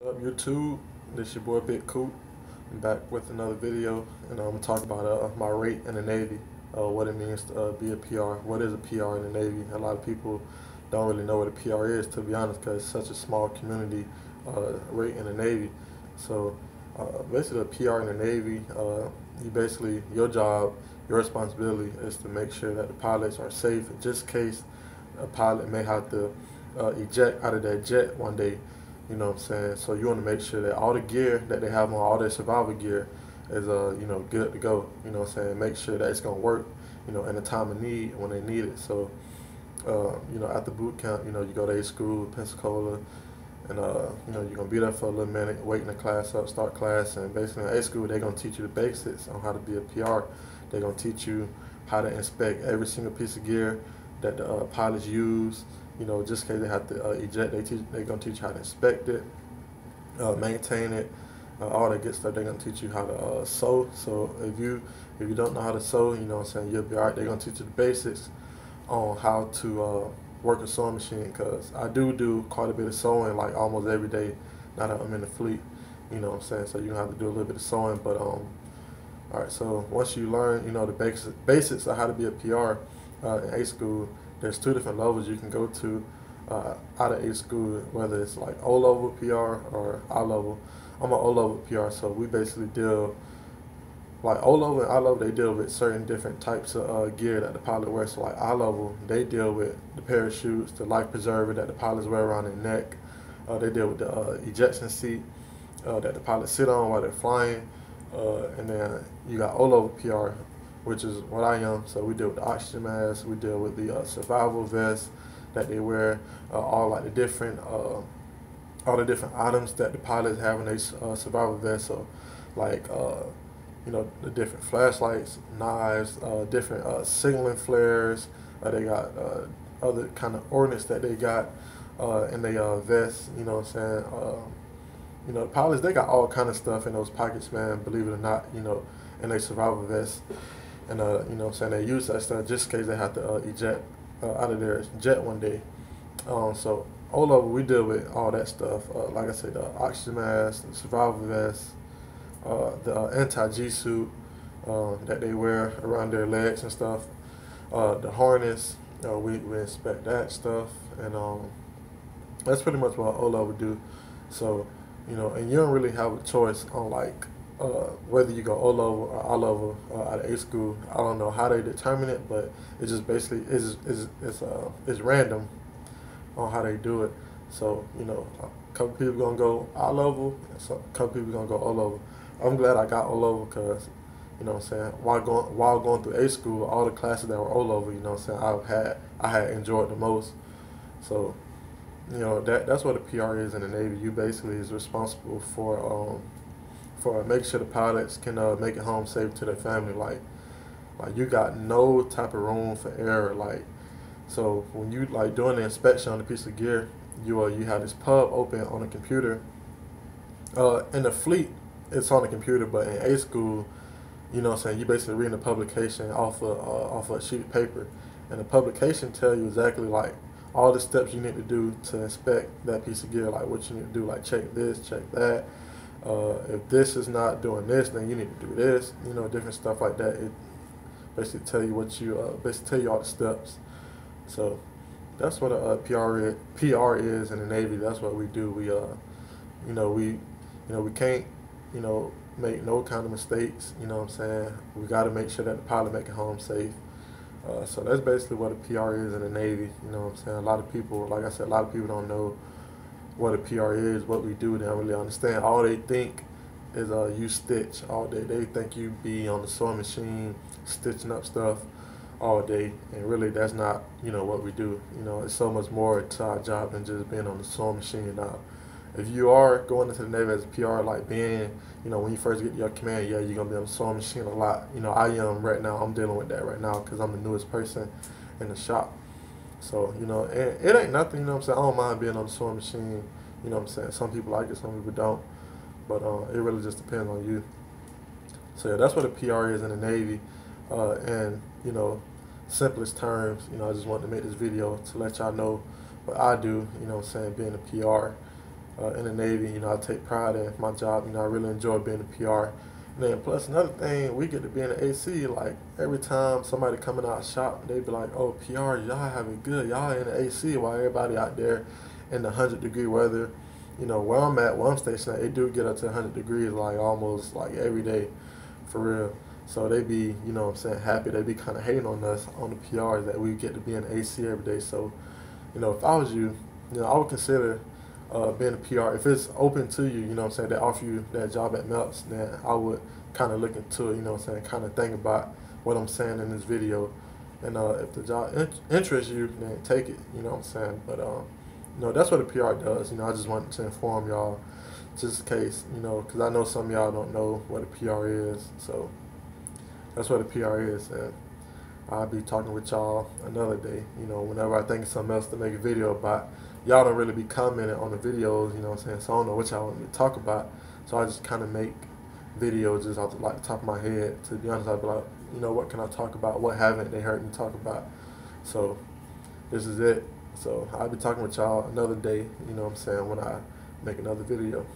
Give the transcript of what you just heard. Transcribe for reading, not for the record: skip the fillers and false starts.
Up YouTube, this your boy Big Coop. I'm back with another video, and I'm gonna talk about my rate in the Navy, what it means to be a PR. What is a PR in the Navy? A lot of people don't really know what a PR is, to be honest, because it's such a small community rate in the Navy. So basically, a PR in the Navy, you basically your job, your responsibility is to make sure that the pilots are safe, just in case a pilot may have to eject out of that jet one day. You know what I'm saying? So you want to make sure that all the gear that they have on, all their survival gear, is good to go. You know what I'm saying? Make sure that it's gonna work. In the time of need when they need it. So after boot camp, you go to A school, Pensacola, and you're gonna be there for a little minute, waiting the class up, start class, and basically in A school they're gonna teach you the basics on how to be a PR. They're gonna teach you how to inspect every single piece of gear that the pilots use. Just in case they have to eject, they're gonna teach you how to inspect it, maintain it, all that good stuff. They're gonna teach you how to sew. So if you don't know how to sew, you know what I'm saying, you'll be alright. They're gonna teach you the basics on how to work a sewing machine, because I do quite a bit of sewing, like almost every day. Now that I'm in the fleet, you know what I'm saying. So you have to do a little bit of sewing, but all right. So once you learn, the basics of how to be a PR in A school, there's two different levels you can go to out of A school, whether it's like O level PR or I level. I'm an O level PR, so we basically deal like O level and I level. They deal with certain different types of gear that the pilot wears. So like I level, they deal with the parachutes, the life preserver that the pilots wear around their neck. They deal with the ejection seat that the pilots sit on while they're flying. And then you got O level PR, which is what I am. So we deal with the oxygen mask, we deal with the survival vest that they wear, all the different items that the pilots have in their survival vest. So like the different flashlights, knives, different signaling flares. They got other kind of ordnance that they got in their vests. You know what I'm saying? The pilots, they got all kind of stuff in those pockets, man. Believe it or not, in their survival vests. And what I'm saying, they use that stuff just in case they have to eject out of their jet one day. So all over, we deal with all that stuff. Like I said, the oxygen mask, the survival vest, the anti-G suit that they wear around their legs and stuff. The harness, we inspect that stuff, and that's pretty much what O would do. So, and you don't really have a choice on like whether you go O level or I level out of A school. I don't know how they determine it, but it just basically it's random on how they do it. So a couple people gonna go I level, and a couple people gonna go O level. I'm glad I got O level because what I'm saying, while going through A school, all the classes that were O level, what I'm saying, I had enjoyed the most. So that's what a PR is in the Navy. You basically is responsible for making sure the pilots can make it home safe to their family. Like you got no type of room for error. Like, so when you like doing the inspection on a piece of gear, you have this pub open on a computer. In the fleet, it's on the computer, but in A school, what I'm saying, you basically reading the publication off of a sheet of paper, and the publication tell you exactly like all the steps you need to do to inspect that piece of gear, like what you need to do, like check this, check that. If this is not doing this, then you need to do this. Different stuff like that. It basically tell you basically tell you all the steps. So that's what a PR is in the Navy. That's what we do. We can't, make no kind of mistakes. What I'm saying. We got to make sure that the pilot make it home safe. So that's basically what a PR is in the Navy. What I'm saying. A lot of people, like I said, a lot of people don't know what a PR is, what we do. They don't really understand. All they think is you stitch all day. They think you be on the sewing machine stitching up stuff all day, and really that's not what we do. It's so much more to our job than just being on the sewing machine. Now, if you are going into the Navy as a PR, like being, when you first get your command, yeah, you're gonna be on the sewing machine a lot. I am right now. I'm dealing with that right now because I'm the newest person in the shop. So, it ain't nothing, what I'm saying. I don't mind being on the sewing machine, what I'm saying. Some people like it, some people don't. But it really just depends on you. So yeah, that's what a PR is in the Navy. And, simplest terms, I just wanted to make this video to let y'all know what I do, what I'm saying, being a PR. in the Navy. You know, I take pride in my job. You know, I really enjoy being a PR. And then plus another thing, we get to be in the AC. Like every time somebody coming out shop, they be like, "Oh, PR, y'all have it good. Y'all in the AC while everybody out there in the 100-degree weather." You know, where I'm stationed at, it do get up to 100 degrees like almost like every day, for real. So they be, you know what I'm saying, happy. They be kind of hating on us, on the PRs, that we get to be in the AC every day. So, you know, if I was you, you know, I would consider being a PR. If it's open to you, you know what I'm saying, they offer you that job at Melts, then I would kind of look into it, you know what I'm saying, kind of think about what I'm saying in this video. And if the job interests you, then take it, you know what I'm saying. But, you know, that's what a PR does. You know, I just wanted to inform y'all just in case, you know, because I know some of y'all don't know what a PR is. So that's what a PR is. And I'll be talking with y'all another day. You know, whenever I think of something else to make a video about, y'all don't really be commenting on the videos, you know what I'm saying? So I don't know what y'all want me to talk about. So I just kind of make videos just off the, like, top of my head. To be honest, I'd be like, you know, what can I talk about? What haven't they heard me talk about? So this is it. So I'll be talking with y'all another day, you know what I'm saying, when I make another video.